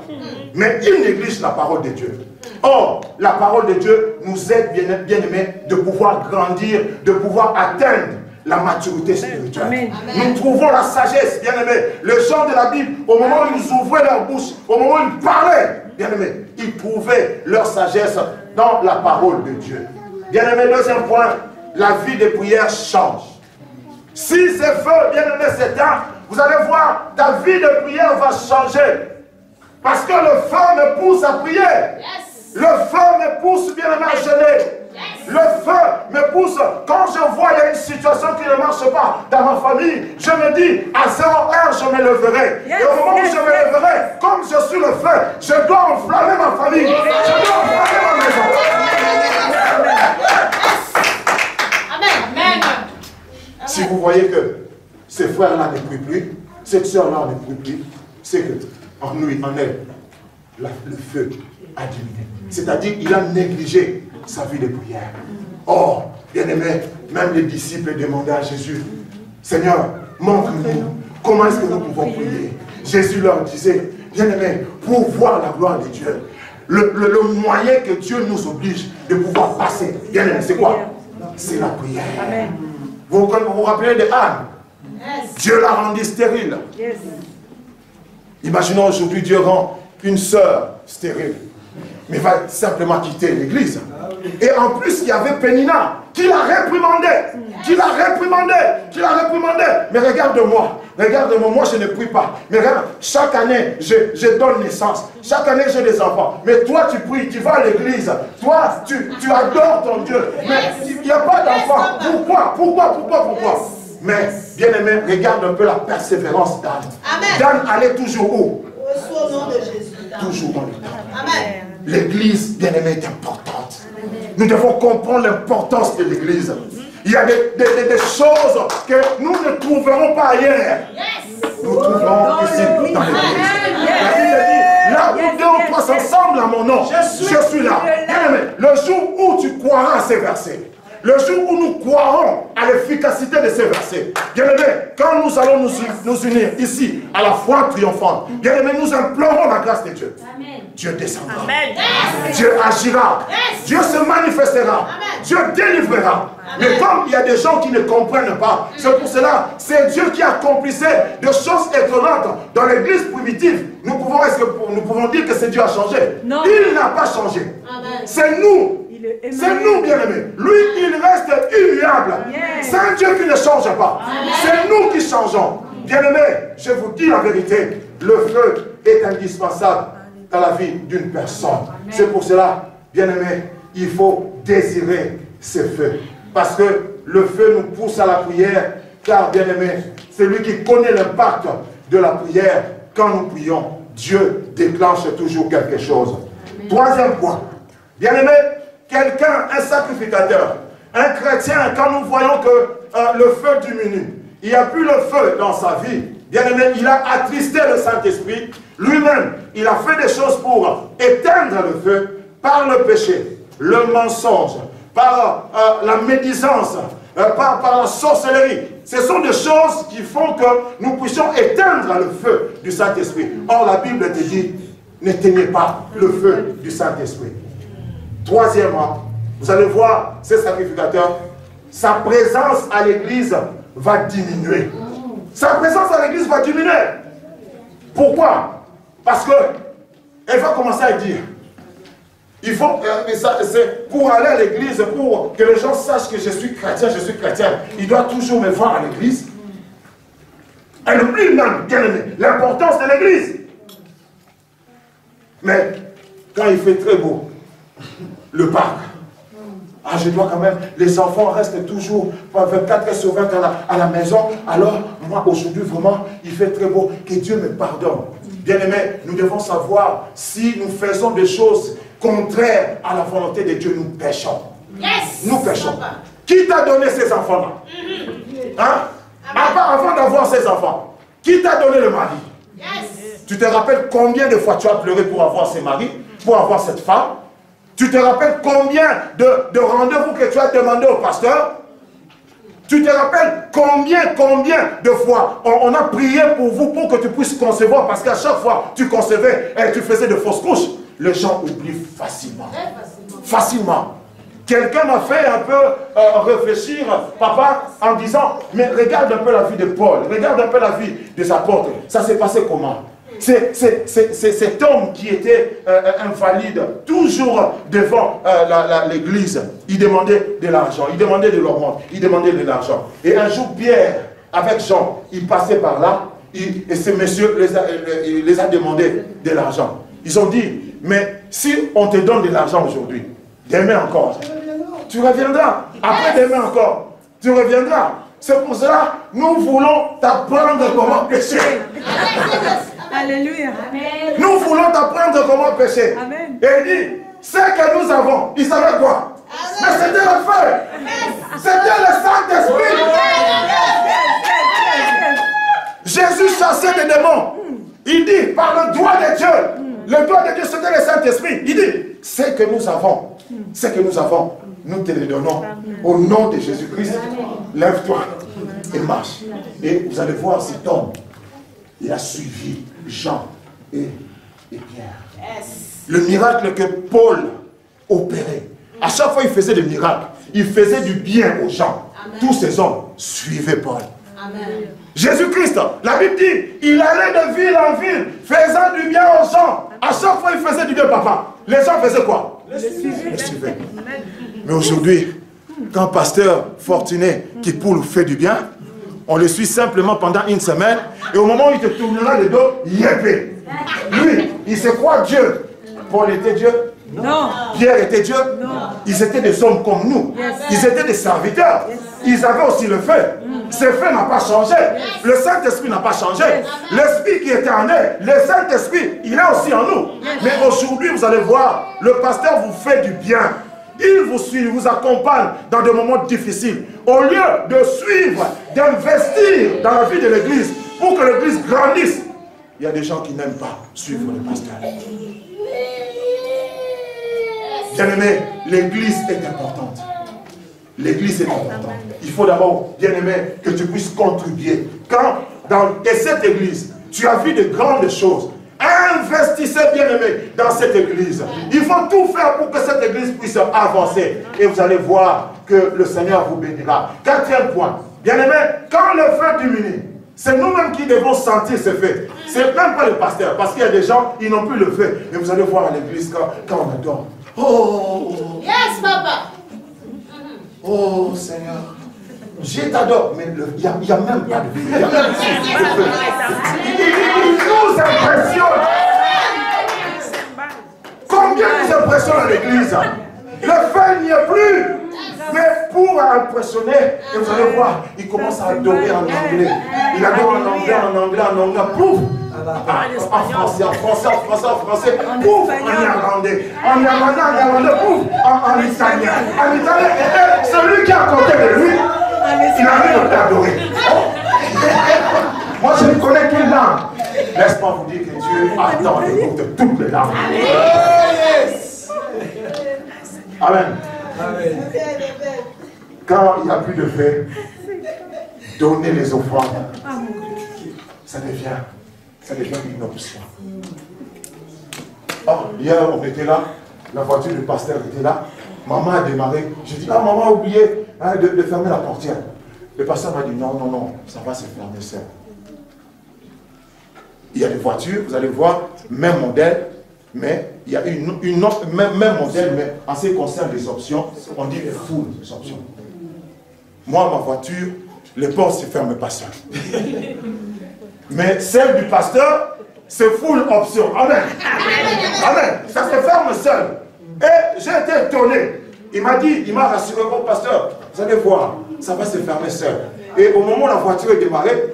Mais ils négligent la parole de Dieu. Or, la parole de Dieu nous aide, bien aimés, de pouvoir grandir, de pouvoir atteindre la maturité spirituelle. Amen. Nous trouvons la sagesse, bien aimés. Les gens de la Bible, au moment où ils ouvraient leur bouche, au moment où ils parlaient, bien aimés, ils trouvaient leur sagesse dans la parole de Dieu. Bien aimé, deuxième point, la vie de prière change. Si ce feu, bien aimé, s'éteint, vous allez voir, ta vie de prière va changer. Parce que le feu me pousse à prier. Yes. Le feu me pousse, bien aimé, à jeûner. Yes. Le feu me pousse, quand je vois il y a une situation qui ne marche pas dans ma famille, je me dis, à 0 heure, je me leverai. Yes. Et au moment où je me leverai, comme je suis le feu, je dois enflammer ma famille. Yes. Je dois enflammer ma maison. Amen. Amen. Si vous voyez que ces frères-là ne prient plus, cette soeur-là ne prie plus, c'est que en lui, en elle, le feu a diminué. C'est-à-dire qu'il a négligé sa vie de prière. Or, bien aimé, même les disciples demandaient à Jésus, Seigneur, montre-nous comment est-ce que nous pouvons prier. Jésus leur disait, bien aimé, pour voir la gloire de Dieu, le moyen que Dieu nous oblige de pouvoir passer, bien aimé, c'est quoi? C'est la prière. Amen. Vous vous rappelez de Anne? Yes. Dieu l'a rendue stérile. Yes. Imaginons aujourd'hui Dieu rend une sœur stérile, mais va simplement quitter l'église. Et en plus, il y avait Pénina qui la réprimandait, Mais regarde-moi, moi je ne prie pas. Mais regarde, chaque année, je donne naissance. Chaque année, j'ai des enfants. Mais toi, tu pries, tu vas à l'église. Toi, tu adores ton Dieu. Mais il n'y a pas d'enfant. Pourquoi? Mais, bien aimé, regarde un peu la persévérance d'Anne. Dan allait toujours où? Au nom de Jésus. Toujours dans le temps. L'église, bien aimé, est importante. Nous devons comprendre l'importance de l'église. Il y a des choses que nous ne trouverons pas ailleurs. Nous trouverons ici dans l'église. La Bible dit, là où 2 ou 3 ensemble à mon nom, je suis là. Bien aimé, le jour où tu croiras à ces versets, le jour où nous croirons à l'efficacité de ces versets, bien aimé, quand nous allons nous unir ici à la foi triomphante, bien aimé, nous implorons la grâce de Dieu. Amen. Dieu descendra. Amen. Dieu agira. Dieu se manifestera. Amen. Dieu délivrera. Amen. Mais comme il y a des gens qui ne comprennent pas, c'est pour cela, c'est Dieu qui accomplissait des choses étonnantes dans l'église primitive. Nous pouvons dire que c'est Dieu a changé. Non. Il n'a pas changé. C'est nous. C'est nous, bien-aimés. Lui, il reste immuable. C'est un Dieu qui ne change pas. C'est nous qui changeons. Bien-aimés, je vous dis la vérité, le feu est indispensable dans la vie d'une personne. C'est pour cela, bien-aimés, il faut désirer ce feu. Parce que le feu nous pousse à la prière, car, bien-aimés, c'est lui qui connaît l'impact de la prière. Quand nous prions, Dieu déclenche toujours quelque chose. Troisième point, bien-aimés, quelqu'un, un sacrificateur, un chrétien, quand nous voyons que le feu diminue, il n'y a plus le feu dans sa vie, bien aimé, il a attristé le Saint-Esprit, lui-même, il a fait des choses pour éteindre le feu par le péché, le mensonge, par la médisance, par la sorcellerie. Ce sont des choses qui font que nous puissions éteindre le feu du Saint-Esprit. Or, la Bible te dit, n'éteignez pas le feu du Saint-Esprit. Troisièmement, vous allez voir, ces sacrificateurs, sa présence à l'église va diminuer. Sa présence à l'église va diminuer. Pourquoi? Parce qu'elle va commencer à dire, Il faut, c'est pour aller à l'église, pour que les gens sachent que je suis chrétien, il doit toujours me voir à l'église. Elle oublie même, bien aimé, l'importance de l'église. Mais quand il fait très beau, le parc, je dois quand même, les enfants restent toujours 24 heures sur 20 à la maison. Alors, moi, aujourd'hui, vraiment, il fait très beau. Que Dieu me pardonne. Bien-aimés, nous devons savoir si nous faisons des choses contraires à la volonté de Dieu, nous péchons. Yes. Nous péchons. Qui t'a donné ces enfants-là? Hein? Avant d'avoir ces enfants, qui t'a donné le mari? Yes. Tu te rappelles combien de fois tu as pleuré pour avoir ce mari, pour avoir cette femme? Tu te rappelles combien de rendez-vous que tu as demandé au pasteur? Tu te rappelles combien de fois on a prié pour vous pour que tu puisses concevoir, parce qu'à chaque fois tu concevais et tu faisais de fausses couches. Les gens oublient facilement. Facilement. Quelqu'un m'a fait un peu réfléchir, papa, en disant, mais regarde un peu la vie de Paul, regarde un peu la vie des apôtres. Ça s'est passé comment? C'est cet homme qui était invalide, toujours devant l'église. Il demandait de l'argent, il demandait de l'aumône, il demandait de l'argent. Et un jour, Pierre, avec Jean, il passait par là, et ces messieurs les a demandé de l'argent. Ils ont dit, mais si on te donne de l'argent aujourd'hui, demain encore, tu reviendras. Après demain encore, tu reviendras. C'est pour cela, nous voulons t'apprendre comment pécher. Alléluia. Nous voulons t'apprendre comment pécher. Amen. Et il dit, ce que nous avons, il savait quoi? Mais c'était le feu. C'était le Saint-Esprit. Jésus chassait des démons. Il dit, par le doigt de Dieu, le doigt de Dieu, c'était le Saint-Esprit. Il dit, ce que nous avons, nous te le donnons. Au nom de Jésus-Christ, lève-toi et marche. Et vous allez voir cet homme, il a suivi Jean et Pierre. Le miracle que Paul opérait, à chaque fois il faisait des miracles, il faisait du bien aux gens. Amen. Tous ces hommes suivaient Paul. Jésus-Christ, la Bible dit, il allait de ville en ville, faisant du bien aux gens. À chaque fois il faisait du bien, papa. Les gens faisaient quoi? Le suivaient. Mais aujourd'hui, quand pasteur Fortuné qui Kipoul fait du bien, on le suit simplement pendant une semaine, et au moment où il te tournera le dos, yépé. Lui, il se croit Dieu. Paul était Dieu? Non. Pierre était Dieu? Non. Ils étaient des hommes comme nous. Ils étaient des serviteurs. Ils avaient aussi le feu. Ce feu n'a pas changé. Le Saint-Esprit n'a pas changé. L'Esprit qui était en eux, le Saint-Esprit, il est aussi en nous. Mais aujourd'hui, vous allez voir, le pasteur vous fait du bien. Il vous suit, il vous accompagne dans des moments difficiles. Au lieu de suivre, d'investir dans la vie de l'église pour que l'église grandisse, il y a des gens qui n'aiment pas suivre le pasteur. Bien-aimé, l'église est importante. L'église est importante. Il faut d'abord, bien-aimé, que tu puisses contribuer. Quand dans cette église, tu as vu de grandes choses, investissez, bien-aimés, dans cette église. Il faut tout faire pour que cette église puisse avancer. Et vous allez voir que le Seigneur vous bénira. Quatrième point. Bien-aimés, quand le feu diminue, c'est nous-mêmes qui devons sentir ce feu. Ce n'est même pas le pasteur. Parce qu'il y a des gens, ils n'ont plus le feu. Mais vous allez voir à l'église quand on adore. Oh! Yes, papa! Oh, Seigneur. Je t'adore. Mais il n'y a même pas de feu. Il y a même pas de feu. Il nous impressionne. Combien nous impressionnent à l'église? Le feu n'y est plus. Mais pour impressionner, et vous allez voir, il commence à adorer en anglais. Il adore en anglais, pouf! En français, pouf! En néerlandais, pouf! En italien. En italien, et celui qui est à côté de lui, il a envie de t'adorer. Moi, je ne connais qu'une langue. Laisse-moi vous dire que Dieu attend de vous de toutes les langues. Amen. Quand il n'y a plus de feu, donner les offrandes, ça devient une option. Or, hier, on était là, la voiture du pasteur était là, maman a démarré, j'ai dit, ah, maman a oublié de fermer la portière. Le pasteur m'a dit, non, ça va se fermer seul. Il y a des voitures, vous allez voir, même modèle, Mais il y a une autre, même modèle, mais en ce qui concerne les options, on dit full options. Moi, ma voiture, les portes ne se ferment pas seul. Mais celle du pasteur, c'est full option. Amen. Amen. Ça se ferme seul. Et j'ai été étonné. Il m'a rassuré, bon pasteur, vous allez voir, ça va se fermer seul. Et au moment où la voiture est démarrée,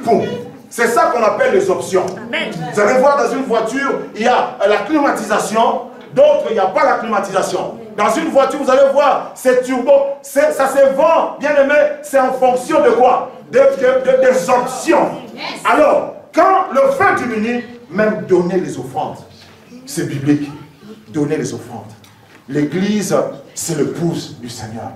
boum. C'est ça qu'on appelle les options. Vous allez voir, dans une voiture, il y a la climatisation, d'autres, il n'y a pas la climatisation. Dans une voiture, vous allez voir, c'est turbo, ça se vend, bien aimé, c'est en fonction de quoi? Des options. Alors, quand le feu diminue, même donner les offrandes, c'est biblique. Donner les offrandes. L'église, c'est l'épouse du Seigneur.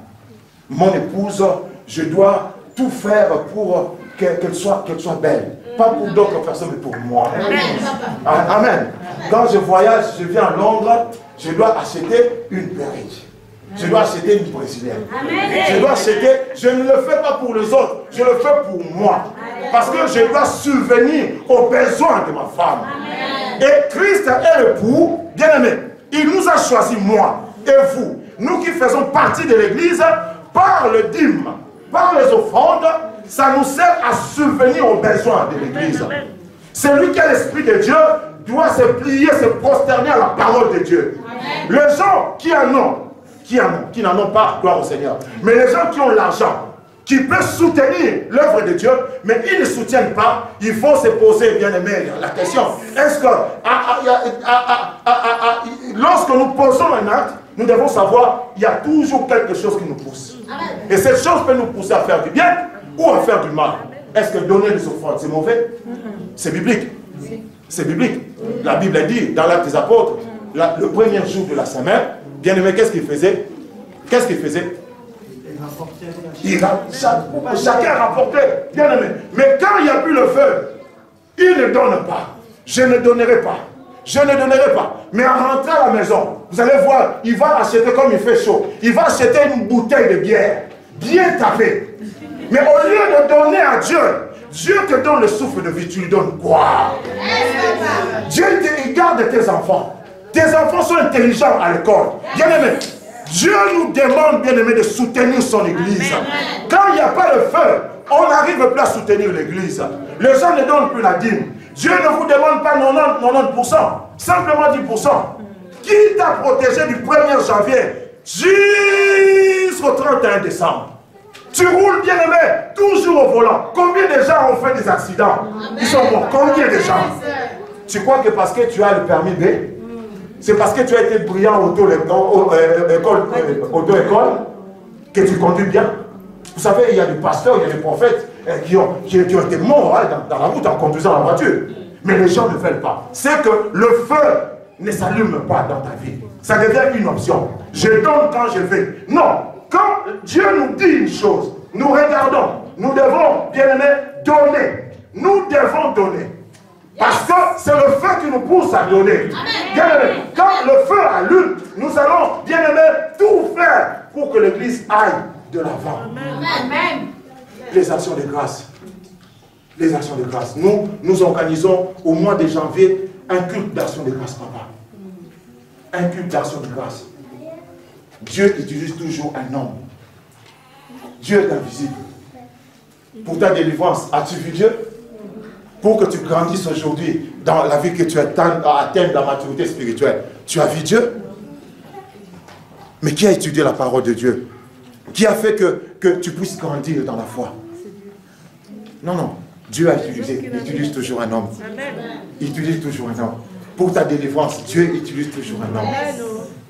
Mon épouse, je dois tout faire pour qu'elle soit belle. Pas pour d'autres personnes, mais pour moi. Amen. Amen. Quand je voyage, je viens à Londres, je dois acheter une perruque. Je dois acheter une brésilienne. Je dois acheter, je ne le fais pas pour les autres, je le fais pour moi. Parce que je dois subvenir aux besoins de ma femme. Et Christ est l'époux, bien aimé. Il nous a choisi, moi et vous. Nous qui faisons partie de l'église, par le dîme, par les offrandes, ça nous sert à subvenir aux besoins de l'église. Celui qui a l'esprit de Dieu doit se plier, se prosterner à la parole de Dieu. Les gens qui n'en ont pas, gloire au Seigneur. Mais les gens qui ont l'argent, qui peuvent soutenir l'œuvre de Dieu, mais ils ne soutiennent pas, il faut se poser, bien aimé, la question. Est-ce que, lorsque nous posons un acte, nous devons savoir, il y a toujours quelque chose qui nous pousse. Et cette chose peut nous pousser à faire du bien ou à faire du mal. Est-ce que donner les offrandes, c'est mauvais? C'est biblique. C'est biblique. La Bible dit, dans l'Acte des Apôtres, le premier jour de la semaine, bien aimé, qu'est-ce qu'il faisait? Qu'est-ce qu'il faisait? Chacun rapportait, bien aimé. Mais quand il n'y a plus le feu, il ne donne pas. Je ne donnerai pas. Je ne donnerai pas. Mais en rentrant à la maison, vous allez voir, il va acheter comme il fait chaud. Il va acheter une bouteille de bière, bien tapée. Mais au lieu de donner à Dieu, Dieu te donne le souffle de vie, tu lui donnes quoi? Dieu il garde tes enfants. Tes enfants sont intelligents à l'école. Bien aimé. Dieu nous demande, bien aimé, de soutenir son église. Quand il n'y a pas de feu, on n'arrive plus à soutenir l'église. Les gens ne donnent plus la dîme. Dieu ne vous demande pas 90%, simplement 10%. Qui t'a protégé du 1er janvier jusqu'au 31 décembre? Tu roules, bien aimé, toujours au volant. Combien de gens ont fait des accidents? Ils sont morts. Combien de gens? Tu crois que parce que tu as le permis B, c'est parce que tu as été brillant auto-école que tu conduis bien? Vous savez, il y a des pasteurs, il y a des prophètes qui ont été morts dans la route en conduisant la voiture. Mais les gens ne veulent pas. C'est que le feu ne s'allume pas dans ta vie. Ça devient une option. Je donne quand je vais. Non. Quand Dieu nous dit une chose, nous regardons. Nous devons, bien aimé, donner. Nous devons donner. Parce que c'est le feu qui nous pousse à donner. Bien aimé, quand le feu allume, nous allons, bien aimé, tout faire pour que l'église aille de l'avant. Amen. Les actions de grâce. Les actions de grâce. Nous organisons au mois de janvier un culte d'action de grâce, papa. Un culte d'action de grâce. Dieu utilise toujours un homme. Dieu est invisible. Pour ta délivrance, as-tu vu Dieu? Pour que tu grandisses aujourd'hui dans la vie que tu atteignes la maturité spirituelle, tu as vu Dieu? Mais qui a étudié la parole de Dieu? Qui a fait que tu puisses grandir dans la foi? Non, non. Dieu a utilisé. Il utilise toujours un homme. Il utilise toujours un homme. Pour ta délivrance, Dieu utilise toujours un homme.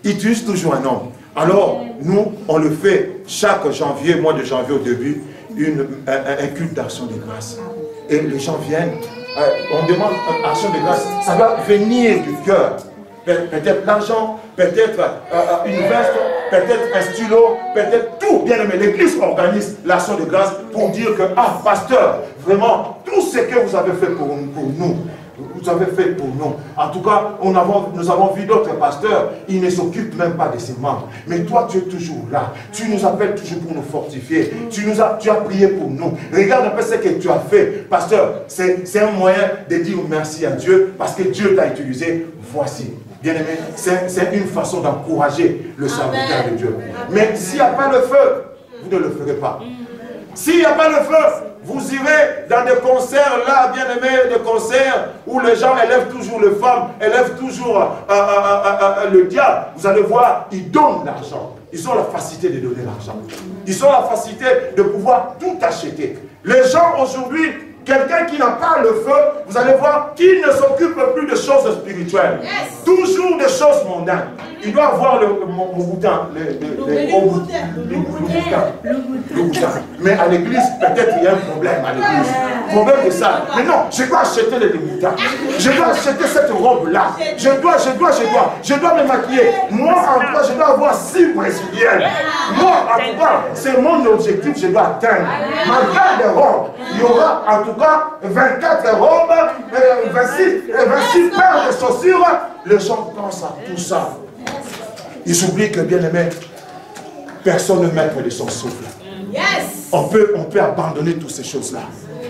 Il utilise toujours un homme. Alors, nous, on le fait chaque janvier, mois de janvier au début, un culte d'action de grâce. Et les gens viennent, on demande une action de grâce. Ça doit venir du cœur. Peut-être l'argent, peut-être une veste, peut-être un stylo, peut-être tout. Bien aimé, l'église organise l'action de grâce pour dire que, ah, pasteur, vraiment, tout ce que vous avez fait pour nous, vous avez fait pour nous. En tout cas, nous avons vu d'autres pasteurs, ils ne s'occupent même pas de ses membres. Mais toi, tu es toujours là. Tu nous appelles toujours pour nous fortifier. Tu as prié pour nous. Regarde un peu ce que tu as fait. Pasteur, c'est un moyen de dire merci à Dieu parce que Dieu t'a utilisé. Voici. Bien-aimé, c'est une façon d'encourager le serviteur de Dieu. Mais s'il n'y a pas le feu, vous ne le ferez pas. S'il n'y a pas le feu, vous irez dans des concerts là, bien-aimés, des concerts où les gens élèvent toujours les femmes, élèvent toujours le diable. Vous allez voir, ils donnent l'argent. Ils ont la facilité de donner l'argent. Ils ont la facilité de pouvoir tout acheter. Les gens aujourd'hui, quelqu'un qui n'a pas le feu, vous allez voir qu'il ne s'occupe plus de choses spirituelles. Yes. Toujours des choses mondaines. Il doit avoir le boutin. Mais à l'église, peut-être il y a un problème à l'église. Problème de ça. Mais non, je dois acheter les boutins. Je dois acheter cette robe-là. Je dois me maquiller. Moi, en tout cas, je dois avoir 6 brésiliennes. Moi, en tout cas, c'est mon objectif, je dois atteindre. Ma garde-robe, il y aura en tout cas 24 robes, 26 paires de chaussures. Les gens pensent à tout ça. Ils oublient que, bien aimé, personne ne maître de son souffle. Yes. On peut abandonner toutes ces choses-là.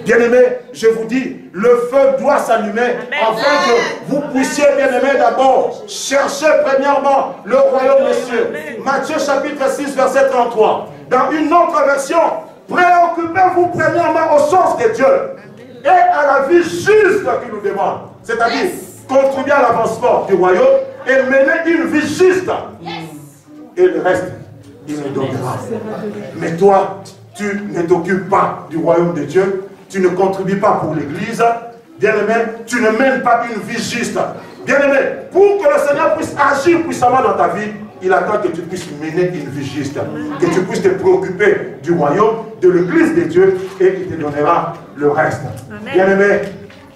Bien aimé, je vous dis, le feu doit s'allumer afin que vous puissiez, bien aimé, d'abord chercher premièrement le royaume des cieux. Matthieu chapitre 6, verset 33. Dans une autre version, préoccupez-vous premièrement aux choses de Dieu et à la vie juste qu'il nous demande. C'est-à-dire, contribuer à l'avancement du royaume et mener une vie juste. Et le reste, il nous donnera. Mais toi, tu ne t'occupes pas du royaume de Dieu. Tu ne contribues pas pour l'église. Bien-aimé, tu ne mènes pas une vie juste. Bien-aimé, pour que le Seigneur puisse agir puissamment dans ta vie, il attend que tu puisses mener une vie juste. Que tu puisses te préoccuper du royaume, de l'église de Dieu, et il te donnera le reste. Bien-aimé,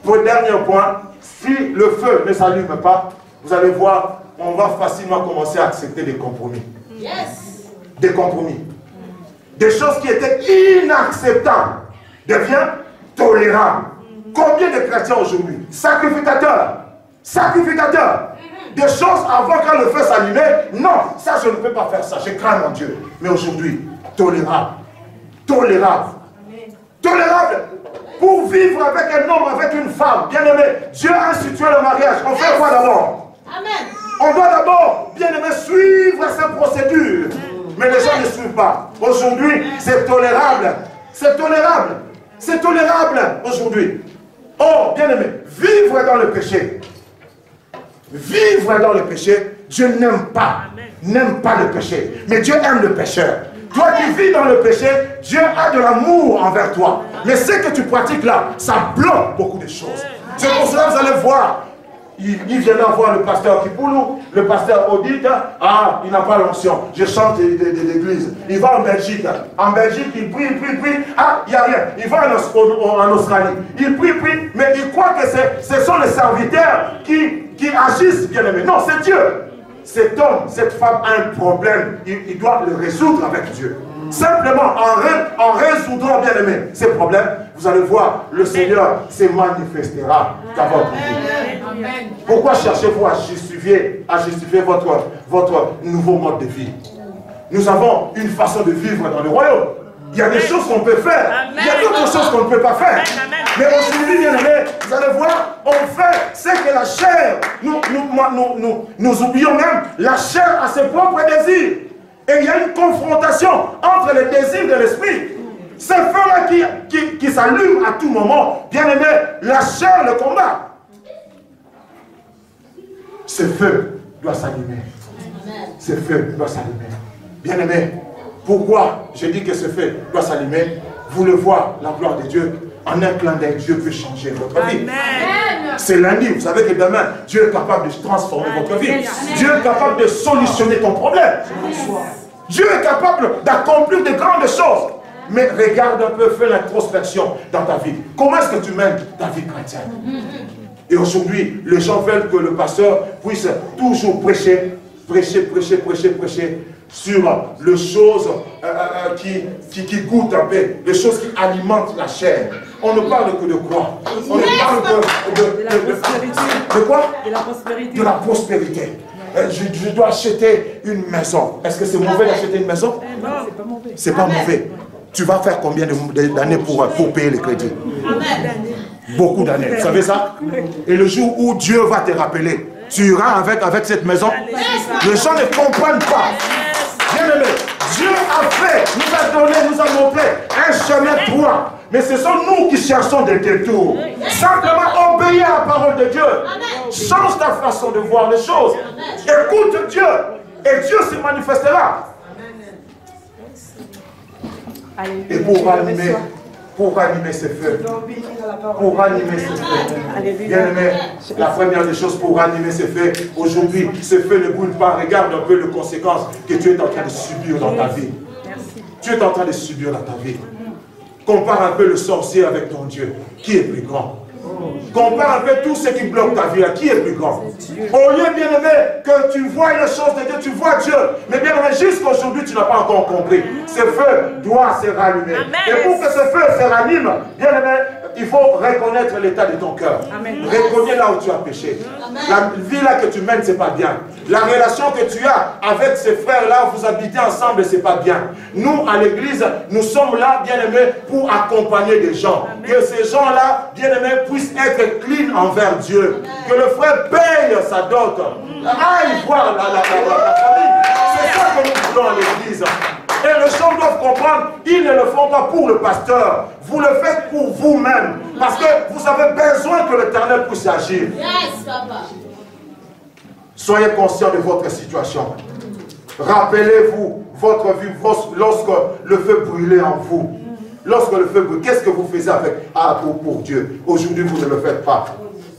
pour le dernier point, si le feu ne s'allume pas, vous allez voir, on va facilement commencer à accepter des compromis. Yes. Des compromis. Des choses qui étaient inacceptables deviennent tolérables. Combien de chrétiens aujourd'hui, sacrificateurs, des choses avant quand le feu s'allumait, non, ça je ne peux pas faire ça, je crains mon Dieu. Mais aujourd'hui, tolérable. Pour vivre avec un homme, avec une femme, bien aimé, Dieu a institué le mariage. On fait quoi d'abord? Amen. On doit d'abord, bien aimé, suivre ces procédures. Mais les gens ne suivent pas. Aujourd'hui, c'est tolérable. C'est tolérable aujourd'hui. Oh, bien aimé, vivre dans le péché. Dieu n'aime pas le péché. Mais Dieu aime le pécheur. Toi qui vis dans le péché, Dieu a de l'amour envers toi. Mais ce que tu pratiques là, ça bloque beaucoup de choses. C'est pour cela que vous allez voir. Il viendra voir le pasteur Kipoulou, le pasteur Odite. Ah, il n'a pas l'onction. Je chante de l'église. Il va en Belgique. En Belgique, il prie. Ah, il n'y a rien. Il va en Australie. Il prie, mais il croit que ce sont les serviteurs qui agissent, bien aimé. Non, c'est Dieu. Cet homme, cette femme a un problème. Il doit le résoudre avec Dieu. Simplement, en résoudant, bien aimé, ces problèmes, vous allez voir, le Seigneur se manifestera dans votre vie. Pourquoi cherchez-vous à justifier votre nouveau mode de vie? Nous avons une façon de vivre dans le royaume. Il y a des choses qu'on peut faire. Il y a d'autres choses qu'on ne peut pas faire. Mais aujourd'hui, bien aimé, vous allez voir, on fait ce que la chair, nous oublions même, la chair a ses propres désirs. Et il y a une confrontation entre les désirs de l'esprit. Ce feu-là qui s'allume à tout moment, bien aimé, la chair le combat. Ce feu doit s'allumer. Ce feu doit s'allumer. Bien aimé, pourquoi je dis que ce feu doit s'allumer? Vous le voyez, la gloire de Dieu, en un clin d'œil, Dieu peut changer votre vie. C'est lundi, vous savez que demain, Dieu est capable de transformer votre vie. Dieu est capable de solutionner ton problème. Dieu est capable d'accomplir de grandes choses. Mais regarde un peu, fais l'introspection dans ta vie. Comment est-ce que tu mènes ta vie chrétienne? Et aujourd'hui, les gens veulent que le pasteur puisse toujours prêcher sur les choses qui goûtent un peu, les choses qui alimentent la chair. On ne parle que de quoi? On ne parle que de quoi? De la prospérité. De la prospérité. Je dois acheter une maison. Est-ce que c'est mauvais d'acheter une maison? Non, c'est pas mauvais. C'est pas mauvais. Tu vas faire combien d'années pour payer les crédits? Beaucoup d'années. Vous savez ça? Et le jour où Dieu va te rappeler, tu iras avec cette maison. Les gens ne comprennent pas. Bien aimé, Dieu a fait, nous a donné, nous a montré un chemin droit. Mais ce sont nous qui cherchons des détours. Simplement obéir à la parole de Dieu. Change ta façon de voir les choses. Écoute Dieu. Et Dieu se manifestera. Et pour ranimer ce feu, bien aimé, la première des choses pour ranimer ce feu, aujourd'hui, ce feu ne brûle pas. Regarde un peu les conséquences que tu es en train de subir dans ta vie. Tu es en train de subir dans ta vie. Compare un peu le sorcier avec ton Dieu. Qui est plus grand? Compare un peu tout ce qui bloque ta vie. Qui est plus grand? Au lieu, bien aimé, que tu vois les choses de Dieu, tu vois Dieu. Mais bien aimé, jusqu'à aujourd'hui, tu n'as pas encore compris. Ce feu doit se rallumer. Et pour que ce feu se rallume, bien aimé, il faut reconnaître l'état de ton cœur. Reconnais là où tu as péché. La vie là que tu mènes, c'est pas bien. La relation que tu as avec ces frères-là, vous habitez ensemble, c'est pas bien. Nous, à l'église, nous sommes là, bien aimés, pour accompagner des gens. Que ces gens-là, bien aimés, puissent être clean envers Dieu. Que le frère paye sa dot. Aille voir la famille. C'est ça que nous voulons à l'église. Et les gens doivent comprendre, ils ne le font pas pour le pasteur. Vous le faites pour vous-même. Parce que vous avez besoin que l'Éternel puisse agir. Yes, papa. Soyez conscient de votre situation. Rappelez-vous votre vie lorsque le feu brûlait en vous. Lorsque le feu brûle, qu'est-ce que vous faisiez avec pour Dieu? Aujourd'hui, vous ne le faites pas.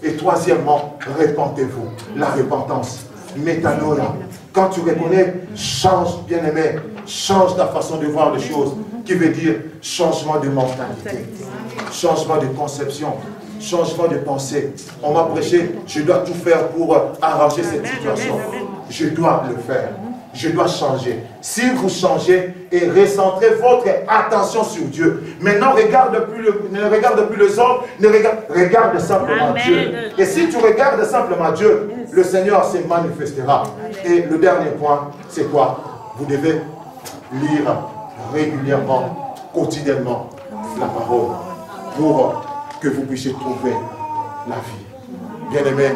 Et troisièmement, répentez-vous. La repentance. Métanoïa. Quand tu reconnais, change, bien-aimé, change ta façon de voir les choses, qui veut dire changement de mentalité, changement de conception, changement de pensée. On m'a prêché, je dois tout faire pour arranger cette situation. Je dois le faire. Je dois changer. Si vous changez et recentrez votre attention sur Dieu, maintenant ne regarde plus les autres, regarde simplement Dieu. Et si tu regardes simplement Dieu, le Seigneur se manifestera. Et le dernier point, c'est quoi? Vous devez lire régulièrement, quotidiennement, la parole pour que vous puissiez trouver la vie. Bien-aimé,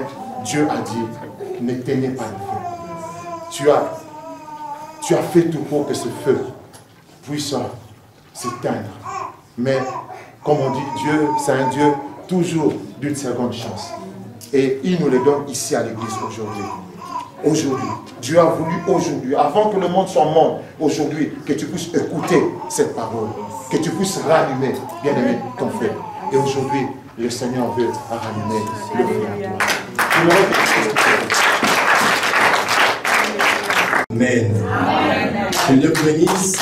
Dieu a dit, n'éteignez pas le feu. Tu as fait tout pour que ce feu puisse s'éteindre. Mais, comme on dit, Dieu, c'est un Dieu toujours d'une seconde chance. Et il nous le donne ici à l'église aujourd'hui. Aujourd'hui, Dieu a voulu aujourd'hui, avant que le monde soit monde, aujourd'hui, que tu puisses écouter cette parole, que tu puisses rallumer, bien aimé, ton feu. Et aujourd'hui, le Seigneur veut rallumer le feu à toi. Amen. Que Dieu bénisse.